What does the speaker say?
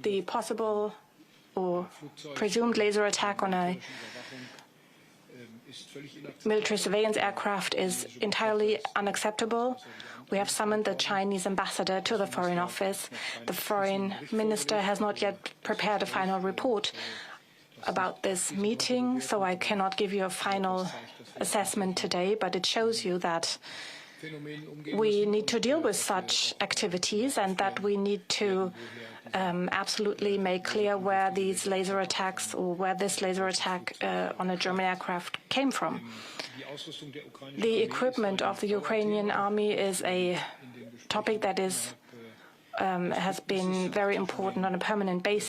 the possible or presumed laser attack on a military surveillance aircraft is entirely unacceptable. We have summoned the Chinese ambassador to the Foreign Office. The Foreign Minister has not yet prepared a final report about this meeting, so I cannot give you a final assessment today, but it shows you that we need to deal with such activities and that we need to absolutely make clear where these laser attacks or where this laser attack on a German aircraft came from. The equipment of the Ukrainian army is a topic that has been very important on a permanent basis.